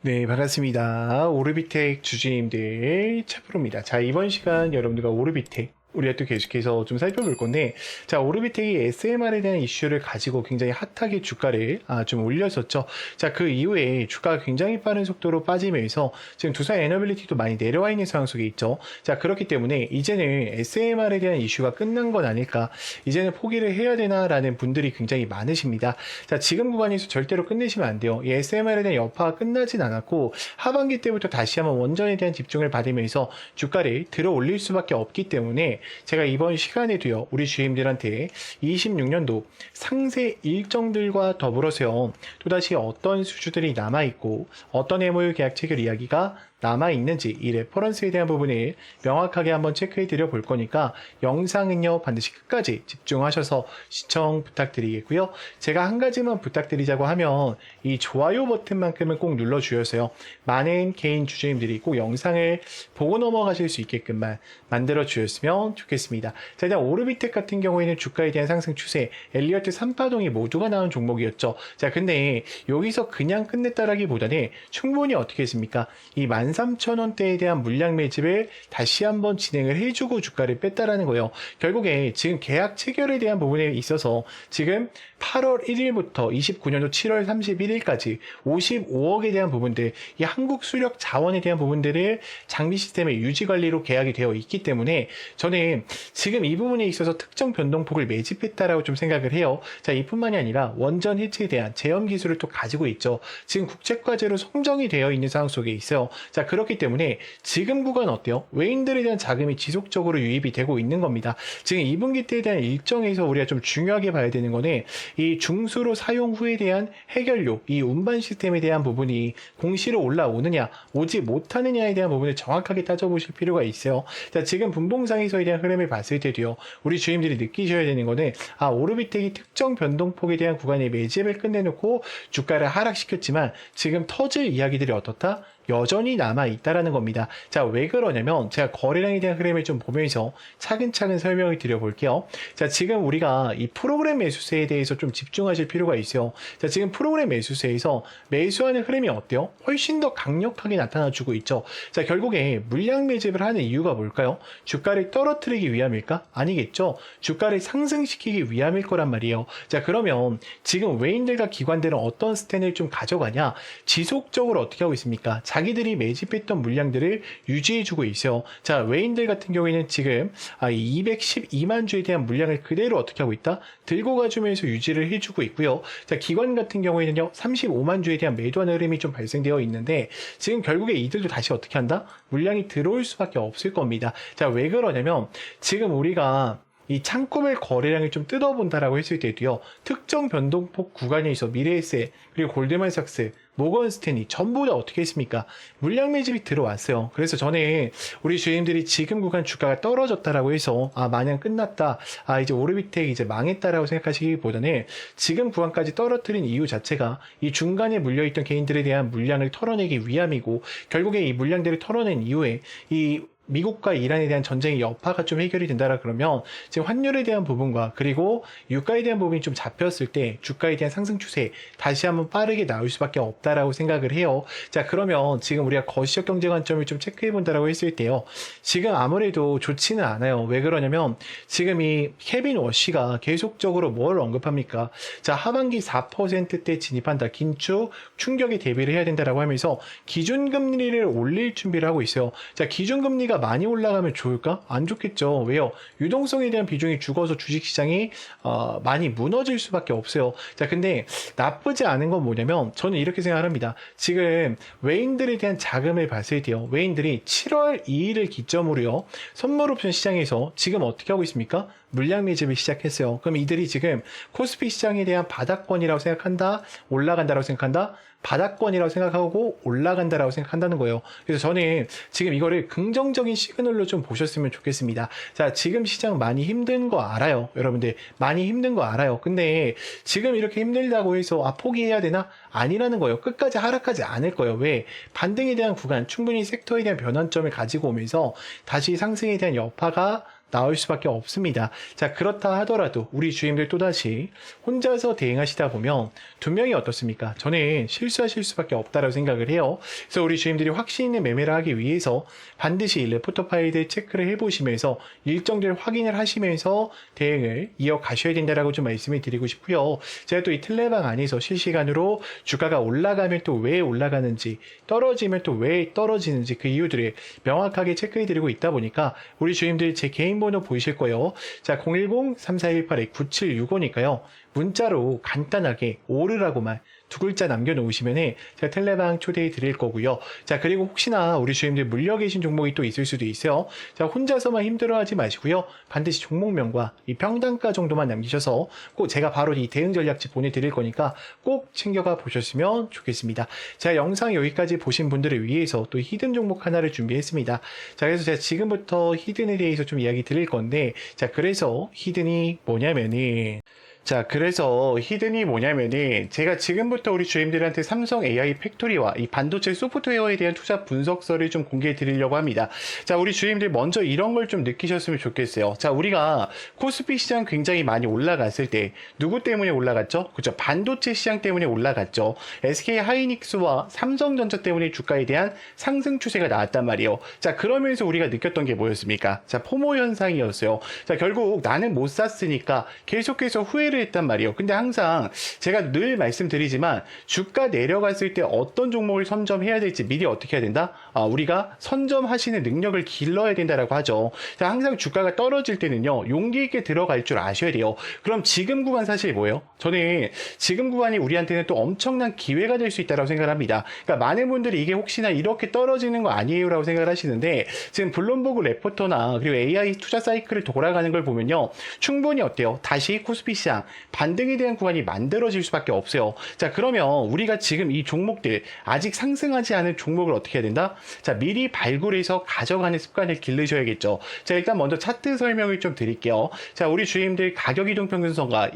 네, 반갑습니다. 오르비텍 주주님들 차프로입니다. 자, 이번 시간 여러분들과 오르비텍 우리가 또 계속해서 좀 살펴볼 건데, 자, 오르비텍이 SMR에 대한 이슈를 가지고 굉장히 핫하게 주가를 좀 올렸었죠. 자, 그 이후에 주가가 굉장히 빠른 속도로 빠지면서 지금 두산 에너빌리티도 많이 내려와 있는 상황 속에 있죠. 자, 그렇기 때문에 이제는 SMR에 대한 이슈가 끝난 건 아닐까, 이제는 포기를 해야 되나라는 분들이 굉장히 많으십니다. 자, 지금 구간에서 절대로 끝내시면 안 돼요. 이 SMR에 대한 여파가 끝나진 않았고 하반기 때부터 다시 한번 원전에 대한 집중을 받으면서 주가를 들어 올릴 수밖에 없기 때문에 제가 이번 시간에도요, 우리 주임들한테 26년도 상세 일정들과 더불어서요, 또다시 어떤 수주들이 남아있고 어떤 MOU 계약 체결 이야기가 남아있는지 이 레퍼런스에 대한 부분을 명확하게 한번 체크해 드려 볼 거니까 영상은요 반드시 끝까지 집중하셔서 시청 부탁드리겠고요. 제가 한 가지만 부탁드리자고 하면 이 좋아요 버튼만큼은 꼭 눌러주셔서요, 많은 개인 주주님들이 꼭 영상을 보고 넘어가실 수 있게끔만 만들어 주셨으면 좋겠습니다. 자, 일단 오르비텍 같은 경우에는 주가에 대한 상승 추세, 엘리어트 3파동이 모두가 나온 종목이었죠. 자, 근데 여기서 그냥 끝냈다라기보다는 충분히 어떻게 했습니까? 이 13,000원대에 대한 물량 매집을 다시 한번 진행을 해주고 주가를 뺐다라는 거예요. 결국에 지금 계약 체결에 대한 부분에 있어서 지금 8월 1일부터 29년도 7월 31일까지 55억에 대한 부분들, 이 한국 수력 자원에 대한 부분들을 장비 시스템의 유지 관리로 계약이 되어 있기 때문에 저는 지금 이 부분에 있어서 특정 변동폭을 매집했다라고 좀 생각을 해요. 자, 이뿐만이 아니라 원전 해체에 대한 제염 기술을 또 가지고 있죠. 지금 국제과제로 선정이 되어 있는 상황 속에 있어요. 자, 그렇기 때문에 지금 구간 어때요? 외인들에 대한 자금이 지속적으로 유입이 되고 있는 겁니다. 지금 2분기 때에 대한 일정에서 우리가 좀 중요하게 봐야 되는 거는 이 중수로 사용 후에 대한 해결료, 이 운반 시스템에 대한 부분이 공시로 올라오느냐, 오지 못하느냐에 대한 부분을 정확하게 따져보실 필요가 있어요. 자, 지금 분봉상에서에 대한 흐름을 봤을 때도요, 우리 주임들이 느끼셔야 되는 거는, 오르비텍이 특정 변동폭에 대한 구간의 매집을 끝내놓고 주가를 하락시켰지만 지금 터질 이야기들이 어떻다? 여전히 남아있다라는 겁니다. 자, 왜 그러냐면 제가 거래량에 대한 흐름을 좀 보면서 차근차근 설명을 드려볼게요. 자, 지금 우리가 이 프로그램 매수세에 대해서 좀 집중하실 필요가 있어요. 자, 지금 프로그램 매수세에서 매수하는 흐름이 어때요? 훨씬 더 강력하게 나타나주고 있죠. 자, 결국에 물량 매집을 하는 이유가 뭘까요? 주가를 떨어뜨리기 위함일까? 아니겠죠. 주가를 상승시키기 위함일 거란 말이에요. 자, 그러면 지금 외인들과 기관들은 어떤 스탠을 좀 가져가냐? 지속적으로 어떻게 하고 있습니까? 자기들이 매집했던 물량들을 유지해주고 있어요. 자, 외인들 같은 경우에는 지금 212만 주에 대한 물량을 그대로 어떻게 하고 있다? 들고 가주면서 유지를 해주고 있고요. 자, 기관 같은 경우에는요, 35만 주에 대한 매도하는 흐름이 좀 발생되어 있는데 지금 결국에 이들도 다시 어떻게 한다? 물량이 들어올 수밖에 없을 겁니다. 자, 왜 그러냐면 지금 우리가 이 창구별 거래량을 좀 뜯어본다라고 했을 때도요, 특정 변동폭 구간에서 미래에셋, 그리고 골드만삭스, 모건스탠리 전부 다 어떻게 했습니까? 물량 매집이 들어왔어요. 그래서 저는 우리 주임들이 지금 구간 주가가 떨어졌다라고 해서 마냥 끝났다, 이제 오르비텍 이제 망했다라고 생각하시기보다는 지금 구간까지 떨어뜨린 이유 자체가 이 중간에 물려있던 개인들에 대한 물량을 털어내기 위함이고, 결국에 이 물량들을 털어낸 이후에 이 미국과 이란에 대한 전쟁의 여파가 좀 해결이 된다라 그러면 지금 환율에 대한 부분과 그리고 유가에 대한 부분이 좀 잡혔을 때 주가에 대한 상승 추세 다시 한번 빠르게 나올 수밖에 없다라고 생각을 해요. 자, 그러면 지금 우리가 거시적 경제 관점을 좀 체크해 본다라고 했을 때요, 지금 아무래도 좋지는 않아요. 왜 그러냐면 지금 이 케빈 워시가 계속적으로 뭘 언급합니까? 자, 하반기 4%대 진입한다, 긴축 충격에 대비를 해야 된다라고 하면서 기준금리를 올릴 준비를 하고 있어요. 자, 기준금리가 많이 올라가면 좋을까? 안 좋겠죠. 왜요? 유동성에 대한 비중이 죽어서 주식시장이 많이 무너질 수밖에 없어요. 자, 근데 나쁘지 않은 건 뭐냐면 저는 이렇게 생각합니다. 지금 외인들에 대한 자금을 봤을 때요, 외인들이 7월 2일을 기점으로요, 선물 옵션 시장에서 지금 어떻게 하고 있습니까? 물량 매집을 시작했어요. 그럼 이들이 지금 코스피 시장에 대한 바닥권이라고 생각한다? 올라간다라고 생각한다? 바닥권이라고 생각하고 올라간다라고 생각한다는 거예요. 그래서 저는 지금 이거를 긍정적인 시그널로 좀 보셨으면 좋겠습니다. 자, 지금 시장 많이 힘든 거 알아요. 여러분들 많이 힘든 거 알아요. 근데 지금 이렇게 힘들다고 해서 포기해야 되나? 아니라는 거예요. 끝까지 하락하지 않을 거예요. 왜? 반등에 대한 구간, 충분히 섹터에 대한 변환점을 가지고 오면서 다시 상승에 대한 여파가 나올 수밖에 없습니다. 자, 그렇다 하더라도 우리 주임들 또다시 혼자서 대응하시다 보면 분명히 어떻습니까? 저는 실수하실 수밖에 없다라고 생각을 해요. 그래서 우리 주임들이 확신 있는 매매를 하기 위해서 반드시 레포터 파일들 체크를 해보시면서 일정들 확인을 하시면서 대응을 이어가셔야 된다라고 좀 말씀을 드리고 싶고요. 제가 또 이 틀레방 안에서 실시간으로 주가가 올라가면 또 왜 올라가는지, 떨어지면 또 왜 떨어지는지 그 이유들을 명확하게 체크해 드리고 있다 보니까 우리 주임들 제 개인 번호 보이실 거예요. 자, 010-3418-9765니까요. 문자로 간단하게 오르라고만 두 글자 남겨놓으시면 제가 텔레방 초대해 드릴 거고요. 자, 그리고 혹시나 우리 주임들 물려 계신 종목이 또 있을 수도 있어요. 자, 혼자서만 힘들어하지 마시고요. 반드시 종목명과 이 평단가 정도만 남기셔서 꼭 제가 바로 이 대응 전략집 보내드릴 거니까 꼭 챙겨가 보셨으면 좋겠습니다. 자, 영상 여기까지 보신 분들을 위해서 또 히든 종목 하나를 준비했습니다. 자, 그래서 제가 지금부터 히든에 대해서 좀 이야기 드릴 건데, 자, 그래서 히든이 뭐냐면은 제가 지금부터 우리 주임들한테 삼성 AI 팩토리와 이 반도체 소프트웨어에 대한 투자 분석서를 좀 공개해 드리려고 합니다. 자, 우리 주임들 먼저 이런 걸 좀 느끼셨으면 좋겠어요. 자, 우리가 코스피 시장 굉장히 많이 올라갔을 때 누구 때문에 올라갔죠? 그죠? 반도체 시장 때문에 올라갔죠. SK 하이닉스와 삼성전자 때문에 주가에 대한 상승 추세가 나왔단 말이에요. 자, 그러면서 우리가 느꼈던 게 뭐였습니까? 자, 포모 현상이었어요. 자, 결국 나는 못 샀으니까 계속해서 후회를 했단 말이에요. 근데 항상 제가 늘 말씀드리지만 주가 내려갔을 때 어떤 종목을 선점해야 될지 미리 어떻게 해야 된다? 우리가 선점하시는 능력을 길러야 된다라고 하죠. 자, 항상 주가가 떨어질 때는요, 용기 있게 들어갈 줄 아셔야 돼요. 그럼 지금 구간 사실 뭐예요? 저는 지금 구간이 우리한테는 또 엄청난 기회가 될 수 있다고 생각을 합니다. 그러니까 많은 분들이 이게 혹시나 이렇게 떨어지는 거 아니에요? 라고 생각을 하시는데, 지금 블룸버그 레포터나 그리고 AI 투자 사이클을 돌아가는 걸 보면요, 충분히 어때요? 다시 코스피 시장 반등에 대한 구간이 만들어질 수밖에 없어요. 자, 그러면 우리가 지금 이 종목들, 아직 상승하지 않은 종목을 어떻게 해야 된다? 자, 미리 발굴해서 가져가는 습관을 기르셔야겠죠. 자, 일단 먼저 차트 설명을 좀 드릴게요. 자, 우리 주임들 가격 이동 평균선과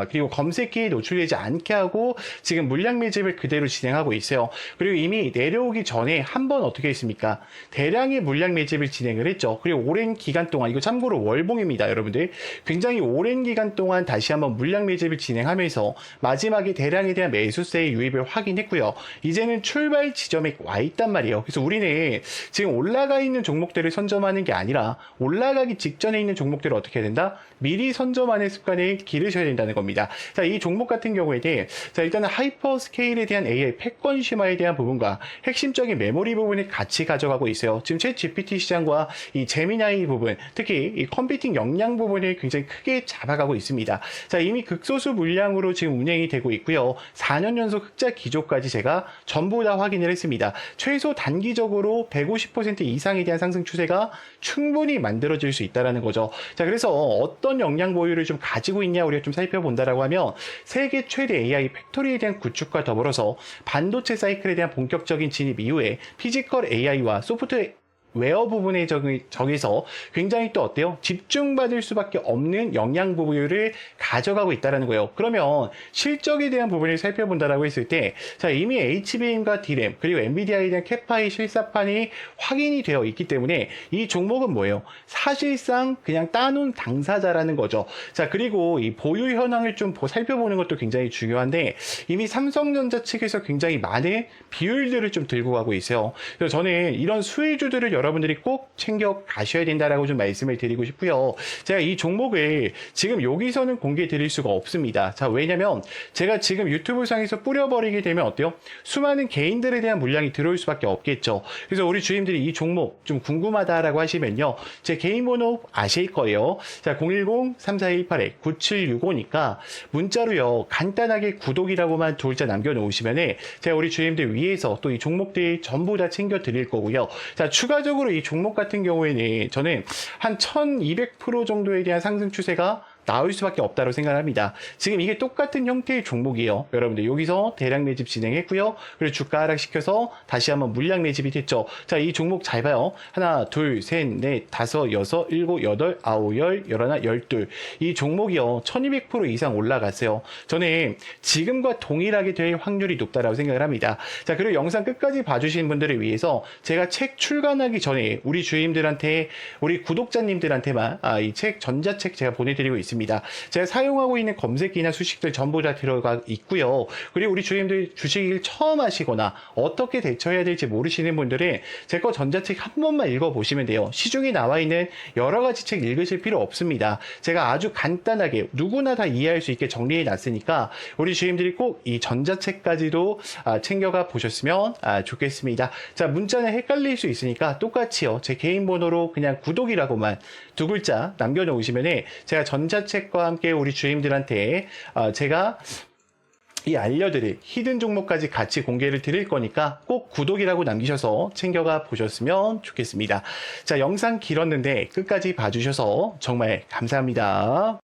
그리고 검색기에 노출되지 않게 하고 지금 물량 매집을 그대로 진행하고 있어요. 그리고 이미 내려오기 전에 한번 어떻게 했습니까? 대량의 물량 매집을 진행을 했죠. 그리고 오랜 기간 동안, 이거 참고로 월봉입니다, 여러분들. 굉장히 오랜 기간 동안 다시 한번 물량 매집을 진행하면서 마지막에 대량에 대한 매수세의 유입을 확인했고요. 이제는 출발 지점에 와 있단 말이에요. 그래서 우리는 지금 올라가 있는 종목들을 선점하는 게 아니라 올라가기 직전에 있는 종목들을 어떻게 해야 된다? 미리 선점하는 습관을 기르셔야 된다는 겁니다. 자, 이 종목 같은 경우에는 자, 일단은 하이퍼 스케일에 대한 AI 패권 심화에 대한 부분과 핵심적인 메모리 부분을 같이 가져가고 있어요. 지금 챗 GPT 시장과 이 제미나이 부분, 특히 이 컴퓨팅 역량 부분을 굉장히 크게 잡아가고 있습니다. 자, 이미 극소수 물량으로 지금 운행이 되고 있고요. 4년 연속 흑자 기조까지 제가 전부 다 확인을 했습니다. 최소 단기적으로 150% 이상에 대한 상승 추세가 충분히 만들어질 수 있다는 거죠. 자, 그래서 어떤 역량 보유를 좀 가지고 있냐 우리가 좀 살펴본다라고 하면 세계 최대 AI 팩토리에 대한 구축과 더불어서 반도체 사이클에 대한 본격적인 진입 이후에 피지컬 AI와 소프트웨어 부분에 저기서 굉장히 또 어때요? 집중받을 수밖에 없는 영양 부분을 가져가고 있다는 거예요. 그러면 실적에 대한 부분을 살펴본다라고 했을 때, 자, 이미 HBM과 D램, 그리고 엔비디아에 대한 캐파이 실사판이 확인이 되어 있기 때문에 이 종목은 뭐예요? 사실상 그냥 따놓은 당사자라는 거죠. 자, 그리고 이 보유 현황을 좀 살펴보는 것도 굉장히 중요한데, 이미 삼성전자 측에서 굉장히 많은 비율들을 좀 들고 가고 있어요. 그래서 저는 이런 수혜주들을 여러분들이 꼭 챙겨 가셔야 된다라고 좀 말씀을 드리고 싶고요. 제가 이 종목을 지금 여기서는 공개 드릴 수가 없습니다. 자, 왜냐면 제가 지금 유튜브 상에서 뿌려버리게 되면 어때요? 수많은 개인들에 대한 물량이 들어올 수밖에 없겠죠. 그래서 우리 주임들이 이 종목 좀 궁금하다라고 하시면요, 제 개인 번호 아실 거예요. 자, 010-3418-9765니까 문자로요, 간단하게 구독이라고만 두 글자 남겨놓으시면은 제가 우리 주임들 위해서 또 이 종목들 전부 다 챙겨 드릴 거고요. 자, 추가적으로 이 종목 같은 경우에는 저는 한 1200% 정도에 대한 상승 추세가 나올 수밖에 없다고 생각합니다. 지금 이게 똑같은 형태의 종목이에요. 여러분들 여기서 대량 매집 진행했고요. 그리고 주가 하락시켜서 다시 한번 물량 매집이 됐죠. 자, 이 종목 잘 봐요. 하나, 둘, 셋, 넷, 다섯, 여섯, 일곱, 여덟, 아홉, 열, 열하나, 열둘. 이 종목이요. 1200% 이상 올라갔어요. 저는 지금과 동일하게 될 확률이 높다라고 생각을 합니다. 자, 그리고 영상 끝까지 봐주신 분들을 위해서 제가 책 출간하기 전에 우리 주임들한테, 우리 구독자님들한테만 이 책, 전자책 제가 보내드리고 있습니다. 제가 사용하고 있는 검색기나 수식들 전부 다 들어가 있고요. 그리고 우리 주임들 주식을 처음 하시거나 어떻게 대처해야 될지 모르시는 분들은 제 거 전자책 한 번만 읽어보시면 돼요. 시중에 나와 있는 여러 가지 책 읽으실 필요 없습니다. 제가 아주 간단하게 누구나 다 이해할 수 있게 정리해 놨으니까 우리 주임들이 꼭 이 전자책까지도 챙겨가 보셨으면 좋겠습니다. 자, 문자는 헷갈릴 수 있으니까 똑같이요. 제 개인 번호로 그냥 구독이라고만 두 글자 남겨놓으시면 제가 전자책과 함께 우리 주임들한테 제가 이 알려드릴 히든 종목까지 같이 공개를 드릴 거니까 꼭 구독이라고 남기셔서 챙겨가 보셨으면 좋겠습니다. 자, 영상 길었는데 끝까지 봐주셔서 정말 감사합니다.